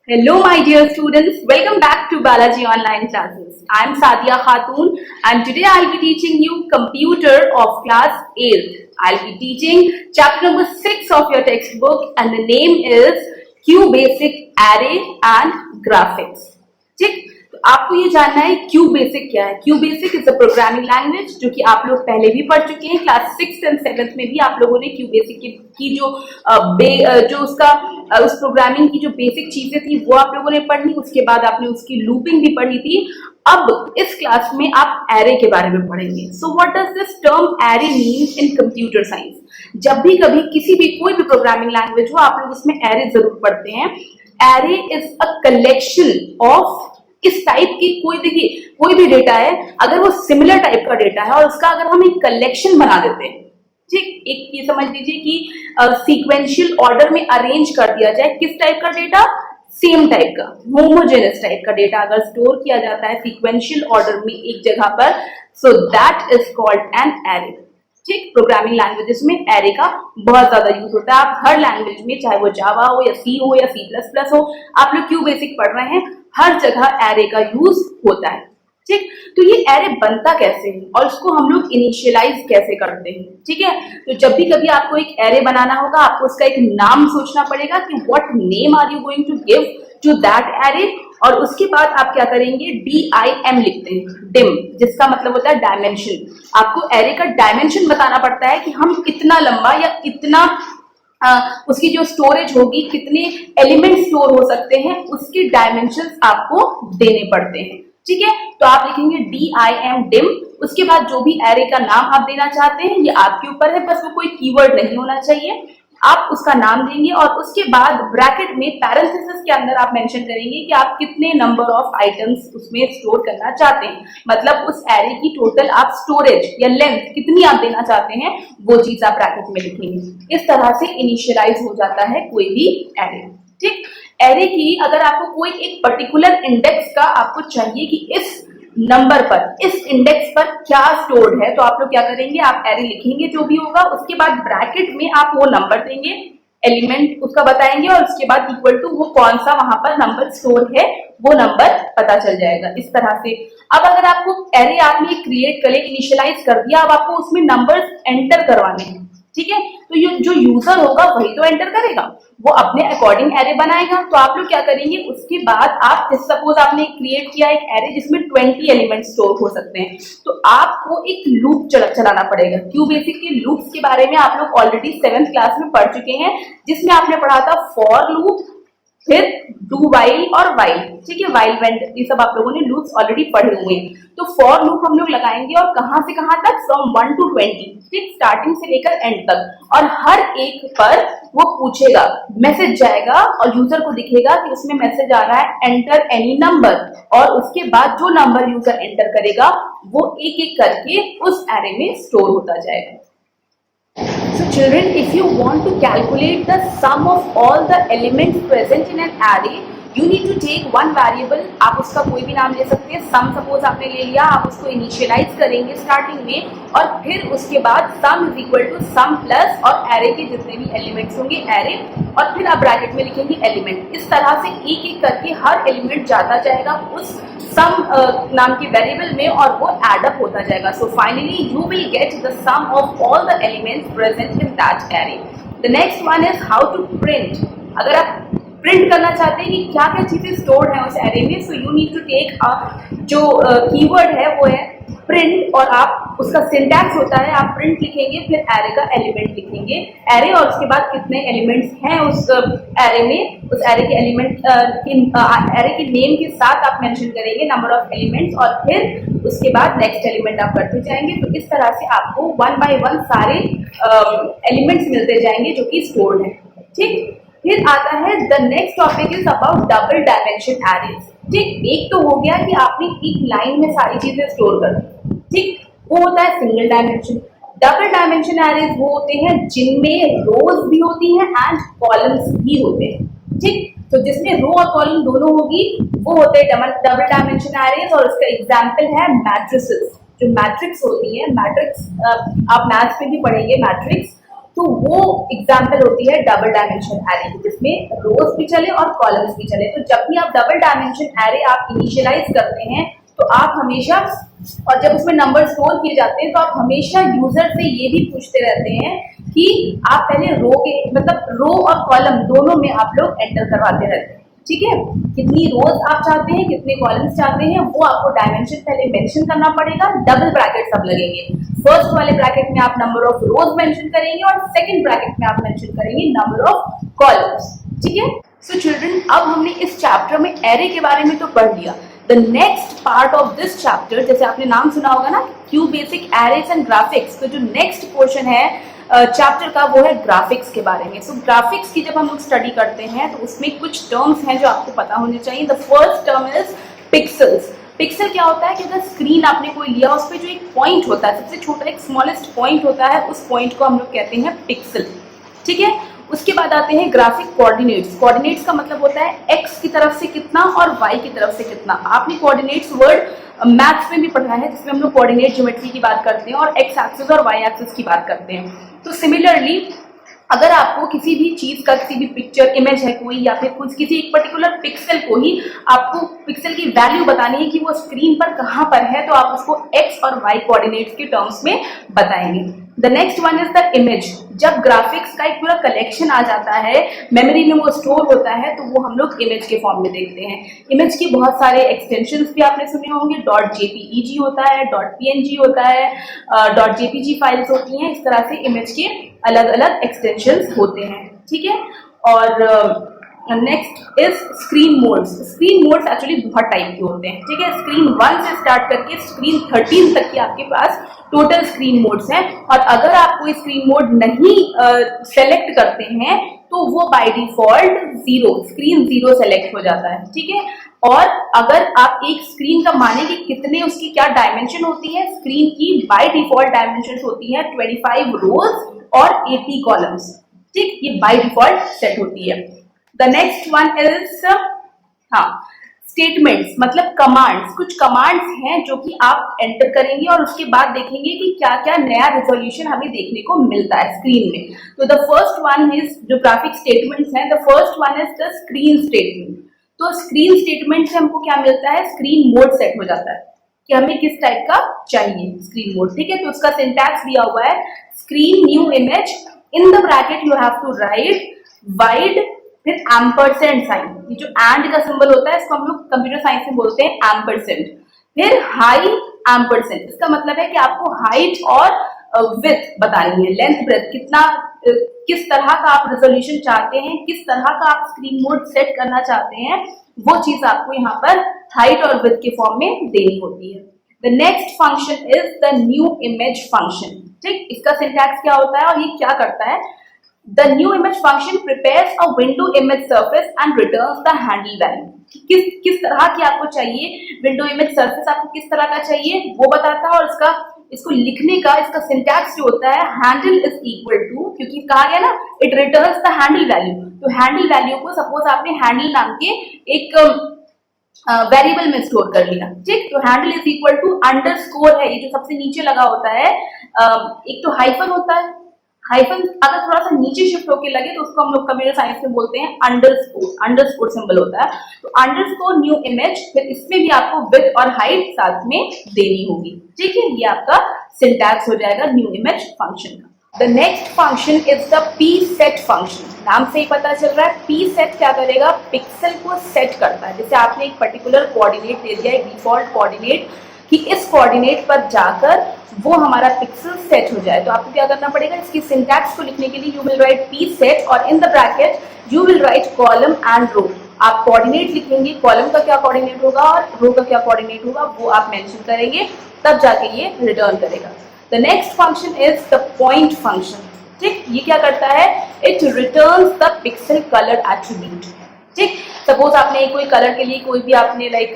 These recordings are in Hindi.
Hello, my dear students. Welcome back to Balaji Online Classes. I am Sadia Khatun, and today I'll be teaching you computer of class 8th. I'll be teaching chapter number 6 of your textbook, and the name is QBasic Array and Graphics. ठीक, तो आपको ये जानना है क्यू बेसिक क्या है। Q basic is a programming language जो कि आप लोग पहले भी पढ़ चुके हैं। क्लास 6th एंड 7th में भी आप लोगों ने क्यू बेसिक की जो उसका उस प्रोग्रामिंग की जो बेसिक चीजें थी वो आप लोगों ने पढ़ी। उसके बाद आपने उसकी लूपिंग भी पढ़ी थी। अब इस क्लास में आप एरे के बारे में पढ़ेंगे। So what does this term array mean in computer science. जब भी कभी किसी भी कोई भी प्रोग्रामिंग लैंग्वेज हो आप लोग उसमें एरे जरूर पढ़ते हैं। Array is a collection of इस टाइप की कोई भी डेटा है, अगर वो सिमिलर टाइप का डेटा है और उसका अगर हम एक कलेक्शन बना देते हैं, ठीक, एक ये समझ लीजिए कि सीक्वेंशियल ऑर्डर में अरेंज कर दिया जाए किस टाइप का डेटा, सेम टाइप का होमोजेनस टाइप का डेटा अगर स्टोर किया जाता है सीक्वेंशियल ऑर्डर में एक जगह पर, so that is called an array. ठीक, प्रोग्रामिंग लैंग्वेजेस में एरे का बहुत ज्यादा यूज होता है। आप हर लैंग्वेज में, चाहे वो जावा हो या सी हो या C++ हो, आप लोग क्यू बेसिक पढ़ रहे हैं, हर जगह एरे का यूज होता है। ठीक, तो ये एरे बनता कैसे है और उसको हम लोग इनिशियलाइज कैसे करते हैं। ठीक है, तो जब भी कभी आपको एक एरे बनाना होगा आपको उसका एक नाम सोचना पड़ेगा कि what name are you going to give to that array, और उसके बाद आप क्या करेंगे, DIM लिखते हैं, डिम, जिसका मतलब होता है डायमेंशन। आपको एरे का डायमेंशन बताना पड़ता है कि हम कितना लंबा या कितना उसकी जो स्टोरेज होगी, कितने एलिमेंट स्टोर हो सकते हैं, उसके डायमेंशंस आपको देने पड़ते हैं। ठीक है, तो आप लिखेंगे DIM डिम। उसके बाद जो भी एरे का नाम आप देना चाहते हैं ये आपके ऊपर है, बस वो कोई कीवर्ड नहीं होना चाहिए, आप उसका नाम देंगे और उसके बाद ब्रैकेट में पैरेंथेसिस के अंदर आप मेंशन करेंगे कि आप कितने नंबर ऑफ आइटम्स उसमें स्टोर करना चाहते हैं। मतलब उस एरे की टोटल आप स्टोरेज या लेंथ कितनी आप देना चाहते हैं वो चीज आप ब्रैकेट में लिखेंगे। इस तरह से इनिशियलाइज हो जाता है कोई भी एरे। ठीक, एरे की अगर आपको कोई एक पर्टिकुलर इंडेक्स का आपको चाहिए कि इस नंबर पर, इस इंडेक्स पर क्या स्टोर्ड है, तो आप लोग क्या करेंगे, आप एरे लिखेंगे जो भी होगा, उसके बाद ब्रैकेट में आप वो नंबर देंगे, एलिमेंट उसका बताएंगे और उसके बाद इक्वल टू वो कौन सा वहां पर नंबर स्टोर है वो नंबर पता चल जाएगा। इस तरह से अब अगर आपको एरे आपने क्रिएट कर इनिशियलाइज कर दिया, अब आपको उसमें नंबर्स एंटर करवाने हैं। ठीक है, तो जो यूजर होगा वही तो एंटर करेगा, वो अपने अकॉर्डिंग एरे बनाएगा। तो आप लोग क्या करेंगे, उसके बाद आप सपोज आपने क्रिएट किया एक एरे जिसमें 20 एलिमेंट स्टोर हो सकते हैं, तो आपको एक लूप चलाना पड़ेगा। क्यू बेसिक के लूप्स के बारे में आप लोग ऑलरेडी 7th क्लास में पढ़ चुके हैं, जिसमें आपने पढ़ा था फॉर लूप, फिर डू वाइल और वाइल। ठीक है, वाइल वेंड, ये सब आप लोगों ने लूप्स ऑलरेडी पढ़े हुए हैं। तो फॉर लूप हम लोग लगाएंगे और कहां से कहां तक, फ्रॉम 1 to 20, ठीक, स्टार्टिंग से लेकर एंड तक, और हर एक पर वो पूछेगा, मैसेज जाएगा और यूजर को दिखेगा कि उसमें मैसेज आ रहा है एंटर एनी नंबर, और उसके बाद जो नंबर यूजर एंटर करेगा वो एक एक करके उस एरे में स्टोर होता जाएगा। So children, if you want to calculate the sum of all the elements present in an array, you need to take one variable, आप उसका कोई भी नाम ले सकते हैं। sum सपोज आपने ले लिया, आप उसको इनिशियलाइज करेंगे स्टार्टिंग में, और फिर उसके बाद sum is equal to sum plus और एरे के जितने भी एलिमेंट्स होंगे एरे, और फिर आप ब्रैकेट में लिखेंगे एलिमेंट। इस तरह से एक एक करके हर एलिमेंट जाता जाएगा उस सम नाम के वेरिएबल में और वो एड अप होता जाएगा। So finally you will get the sum of all the elements present in that array. The next one is how to print. अगर आप प्रिंट करना चाहते हैं कि क्या क्या चीजें स्टोर्ड है उस एरे में, so you need to take जो कीवर्ड है वो है प्रिंट, और आप उसका सिंटैक्स होता है, आप प्रिंट लिखेंगे फिर एरे का एलिमेंट लिखेंगे, एरे और उसके बाद कितने एलिमेंट्स हैं उस एरे में, उस एरे के एलिमेंट एरे के नेम के साथ आप मेंशन करेंगे नंबर ऑफ एलिमेंट्स, और फिर उसके बाद नेक्स्ट एलिमेंट आप करते जाएंगे। तो इस तरह से आपको 1 by 1 सारे एलिमेंट्स मिलते जाएंगे जो कि स्टोर्ड है। ठीक, फिर आता है the next topic is about double dimension arrays. ठीक, एक तो हो गया कि आपने एक लाइन में सारी चीजें स्टोर कर दी, ठीक, वो होता है single dimension. Double dimension arrays वो होते हैं जिनमें रोज भी होती हैं एंड कॉलम्स भी होते हैं। ठीक, तो जिसमें रो और कॉलम दोनों होगी वो होते हैं डबल डायमेंशन एरेज, और उसका एग्जाम्पल है मैट्रिसेस। जो मैट्रिक्स होती है, मैट्रिक्स आप मैथ्स में भी पढ़ेंगे मैट्रिक्स, तो वो एग्जाम्पल होती है डबल डायमेंशन एरे, जिसमें रोज भी चले और कॉलम्स भी चले। तो जब भी आप डबल डायमेंशन एरे आप इनिशियलाइज करते हैं तो आप हमेशा, और जब उसमें नंबर स्टोर किए जाते हैं तो आप हमेशा यूजर से ये भी पूछते रहते हैं कि आप पहले रो के, मतलब रो और कॉलम दोनों में आप लोग एंटर करवाते रहते हैं। ठीक है, कितनी रोज आप चाहते हैं, कितने कॉलम्स चाहते हैं, वो आपको डायमेंशन पहले मेंशन करना पड़ेगा। डबल ब्रैकेट सब लगेंगे। फर्स्ट वाले ब्रैकेट में आप नंबर ऑफ रोज मेंशन करेंगे और सेकंड ब्रैकेट में आप मेंशन करेंगे नंबर ऑफ कॉलम्स। ठीक है, सो चिल्ड्रन, अब हमने इस चैप्टर में एरे के बारे में तो पढ़ लिया। The next part of this chapter, जैसे आपने नाम सुना होगा ना, Q basic arrays and graphics, तो जो नेक्स्ट पोर्शन है चैप्टर का वो है ग्राफिक्स के बारे में। सो ग्राफिक्स की जब हम लोग स्टडी करते हैं तो उसमें कुछ टर्म्स हैं जो आपको पता होने चाहिए। The first term is pixels. Pixel क्या होता है कि अगर स्क्रीन आपने कोई लिया, उस पर जो एक पॉइंट होता है, सबसे छोटा एक स्मॉलेस्ट पॉइंट होता है, उस पॉइंट को हम लोग कहते हैं पिक्सल। ठीक है, उसके बाद आते हैं ग्राफिक कोऑर्डिनेट्स। कोऑर्डिनेट्स का मतलब होता है एक्स की तरफ से कितना और वाई की तरफ से कितना। आपने कोऑर्डिनेट्स वर्ड मैथ्स में भी पढ़ा है, जिसमें हम लोग कोऑर्डिनेट ज्योमेट्री की बात करते हैं और एक्स एक्सिस और वाई एक्सिस की बात करते हैं। तो सिमिलरली अगर आपको किसी भी चीज का, किसी भी पिक्चर इमेज है कोई, या फिर कुछ किसी एक पर्टिकुलर पिक्सल को ही आपको पिक्सल की वैल्यू बतानी है कि वो स्क्रीन पर कहाँ पर है, तो आप उसको एक्स और वाई कोऑर्डिनेट्स के टर्म्स में बताएंगे। The next one is the image. जब ग्राफिक्स का एक पूरा कलेक्शन आ जाता है, मेमोरी में वो स्टोर होता है, तो वो हम लोग इमेज के फॉर्म में देखते हैं। इमेज के बहुत सारे एक्सटेंशंस भी आपने सुने होंगे। .jpeg होता है, .png होता है, .jpg फाइल्स होती हैं। इस तरह से इमेज के अलग अलग एक्सटेंशंस होते हैं। ठीक है, और next is screen modes. Screen modes actually बहुत टाइप के होते हैं। ठीक है, स्क्रीन 1 से स्टार्ट करके स्क्रीन 13 तक की आपके पास टोटल स्क्रीन मोड्स हैं। और अगर आप कोई स्क्रीन मोड नहीं सेलेक्ट करते हैं तो वो बाय डिफॉल्ट स्क्रीन 0 सेलेक्ट हो जाता है। ठीक है, और अगर आप एक स्क्रीन का माने कि कितने उसकी क्या डायमेंशन होती है, स्क्रीन की बाय डिफॉल्ट डायमेंशन होती है 25 रोज और 80 कॉलम्स। ठीक, ये बाय डिफॉल्ट सेट होती है। The next one is statements, मतलब कमांड्स। कुछ कमांड्स हैं जो कि आप एंटर करेंगे और उसके बाद देखेंगे कि क्या क्या नया रेजोल्यूशन हमें देखने को मिलता है स्क्रीन में। तो द फर्स्ट वन इज, जो ग्राफिक स्टेटमेंट्स हैं, the first one is the screen statement. तो स्क्रीन स्टेटमेंट से हमको क्या मिलता है, स्क्रीन मोड सेट हो जाता है कि हमें किस टाइप का चाहिए स्क्रीन मोड। ठीक है, तो उसका सिंटैक्स दिया हुआ है, screen new image, in the bracket you have to write wide, फिर एम्परसेंड साइन। ये जो एंड का सिंबल होता है इसको हम लोग कंप्यूटर साइंस में बोलते हैं एम्परसेंड। फिर हाई एम्परसेंड, इसका मतलब है कि आपको हाइट और विड्थ बतानी है, लेंथ ब्रेथ, कितना किस तरह का आप रेजोल्यूशन चाहते हैं, किस तरह का आप स्क्रीन मोड सेट करना चाहते हैं, वो चीज आपको यहाँ पर हाइट और विड्थ के फॉर्म में देनी होती है। The next function is the new image function. ठीक, इसका सिंटैक्स क्या होता है और ये क्या करता है। The new image function prepares a window image surface and returns the handle value। किस तरह की आपको चाहिए विंडो इमेज सरफेस, आपको किस तरह का चाहिए वो बताता है। और इसको लिखने का इसका सिंटैक्स जो होता है, हैंडल इज इक्वल टू, क्योंकि कहा गया ना it returns the handle value, तो हैंडल वैल्यू को सपोज आपने हैंडल नाम के एक वेरिएबल में स्टोर कर लिया। ठीक, तो handle is equal to underscore है, ये जो सबसे नीचे लगा होता है, एक तो हाइफन होता है, हाइफन अगर थोड़ा सा नीचे शिफ्ट होके लगे तो उसको हम लोग कंप्यूटर साइंस में बोलते हैं अंडरस्कोर। अंडरस्कोर सिंबल होता है, तो अंडरस्कोर न्यू इमेज, फिर इसमें भी आपको विड्थ और हाइट साथ में देनी होगी। ठीक है, ये आपका सिंटैक्स हो जाएगा न्यू इमेज फंक्शन का। The next function is the P set function. नाम से ही पता चल रहा है, पी सेट क्या करेगा, पिक्सल को सेट करता है। जैसे आपने एक पर्टिकुलर कोऑर्डिनेट दे दिया, एक डिफॉल्ट कोऑर्डिनेट, कि इस कोऑर्डिनेट पर जाकर वो हमारा पिक्सल सेट हो जाए, तो आपको क्या करना पड़ेगा, इसकी सिंटैक्स को लिखने के लिए you will write P set और in the bracket you will write column and row. आप कोऑर्डिनेट लिखेंगे, कॉलम का क्या कोऑर्डिनेट होगा और रो का क्या कोऑर्डिनेट होगा वो आप मेंशन करेंगे, तब जाके ये रिटर्न करेगा। The next function is the point function. ठीक, ये क्या करता है, it returns the pixel colour attribute. ठीक, सपोज आपने कोई कलर के लिए कोई भी आपने लाइक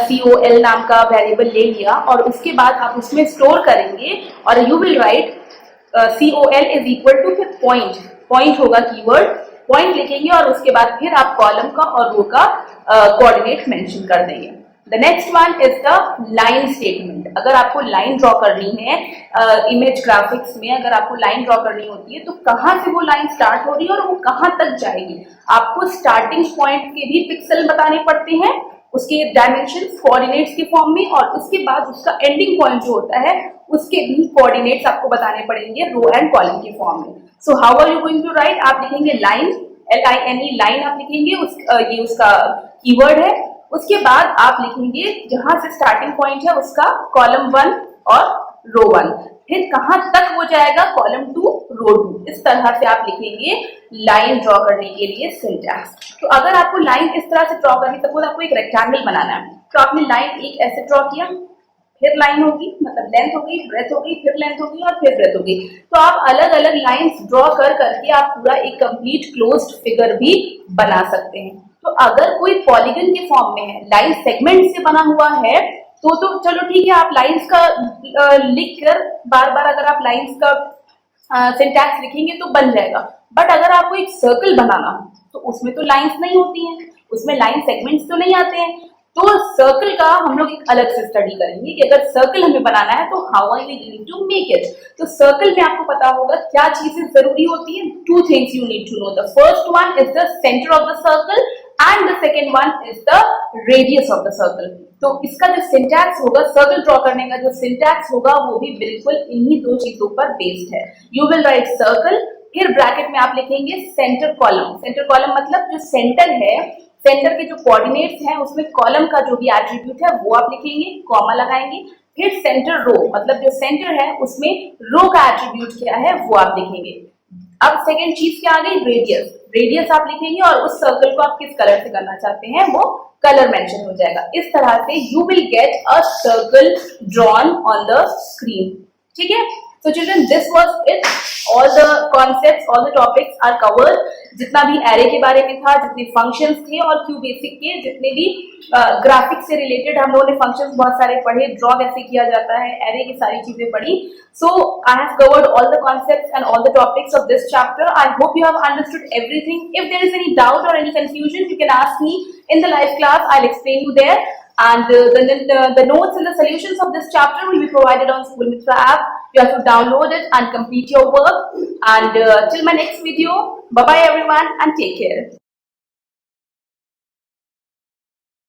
COL नाम का वेरिएबल ले लिया और उसके बाद आप उसमें स्टोर करेंगे और you will write COL is equal to, फिर पॉइंट, पॉइंट होगा कीवर्ड, पॉइंट लिखेंगे और उसके बाद फिर आप कॉलम का और रो का कोऑर्डिनेट मेंशन कर देंगे। The next one is the line statement. अगर आपको लाइन ड्रॉ करनी है इमेज ग्राफिक्स में, अगर आपको लाइन ड्रॉ करनी होती है तो कहाँ से वो लाइन स्टार्ट हो रही है और वो कहाँ तक जाएगी, आपको स्टार्टिंग पॉइंट के भी पिक्सल बताने पड़ते हैं, उसके डायमेंशन कोऑर्डिनेट्स के फॉर्म में, और उसके बाद उसका एंडिंग पॉइंट जो होता है उसके भी कोऑर्डिनेट्स आपको बताने पड़ेंगे रो एंड कॉलम के फॉर्म में। So how are you going to write, आप लिखेंगे लाइन, LINE लाइन आप लिखेंगे, ये उसका कीवर्ड है। उसके बाद आप लिखेंगे जहां से स्टार्टिंग पॉइंट है उसका कॉलम 1 और रो 1, फिर कहां तक वो जाएगा कॉलम 2 रो 2। इस तरह से आप लिखेंगे लाइन ड्रॉ करने के लिए सिंटैक्स। तो अगर आपको लाइन इस तरह से ड्रॉ करनी, सपोज आपको एक रेक्टेंगल बनाना है, तो आपने लाइन एक ऐसे ड्रॉ किया, फिर लाइन होगी, मतलब लेंथ होगी, ब्रेथ होगी, फिर लेंथ होगी और फिर ब्रेथ होगी। तो आप अलग अलग लाइंस ड्रॉ कर करके आप पूरा एक कंप्लीट क्लोज्ड फिगर भी बना सकते हैं। तो अगर कोई पॉलीगन के फॉर्म में है, लाइन सेगमेंट से बना हुआ है, तो चलो ठीक है, आप लाइंस का लिख कर बार बार अगर आप लाइंस का सिंटैक्स लिखेंगे तो बन जाएगा। बट अगर आपको एक सर्कल बनाना हो तो उसमें तो लाइंस नहीं होती हैं, उसमें लाइन सेगमेंट्स तो नहीं आते हैं। तो सर्कल का हम लोग एक अलग से स्टडी करेंगे कि अगर सर्कल हमें बनाना है तो how are we going to make it. तो सर्कल में आपको पता होगा क्या चीजें जरूरी होती है। Two things you need to know, the first one is the centre of the circle and the second one is the radius of the circle. तो इसका जो सिंटैक्स होगा, सर्कल ड्रॉ करने का जो सिंटैक्स होगा वो भी बिल्कुल इन्हीं दो चीजों पर बेस्ड है। यू विल राइट सर्कल, फिर ब्रैकेट में आप लिखेंगे सेंटर कॉलम। सेंटर कॉलम मतलब जो सेंटर है, सेंटर के जो कोऑर्डिनेट्स हैं उसमें कॉलम का जो भी एट्रीब्यूट है वो आप लिखेंगे, कॉमा लगाएंगे। फिर सेंटर रो, मतलब जो सेंटर है उसमें रो का एट्रीब्यूट क्या है वो आप लिखेंगे। अब सेकेंड चीज क्या आ गई, रेडियस। रेडियस आप लिखेंगे और उस सर्कल को आप किस कलर से करना चाहते हैं वो कलर मेंशन हो जाएगा। इस तरह से you will get a circle drawn on the screen. ठीक है, so children, this was it. All the concepts, all the topics are covered. जितना भी एरे के बारे में था, जितने फंक्शंस थे और क्यू बेसिक के जितने भी ग्राफिक्स से रिलेटेड हम लोगों ने फंक्शंस बहुत सारे पढ़े, ड्रॉ कैसे किया जाता है, एरे की सारी चीजें पढ़ी। So I have covered all the concepts and all the topics of this chapter. I hope you have understood everything. If there is any doubt or any confusion, you can ask me in the live class. I'll explain you there. And the notes and the solutions of this chapter will be provided on School Mitra app. You have to download it and complete your work. And till my next video, bye bye everyone and take care.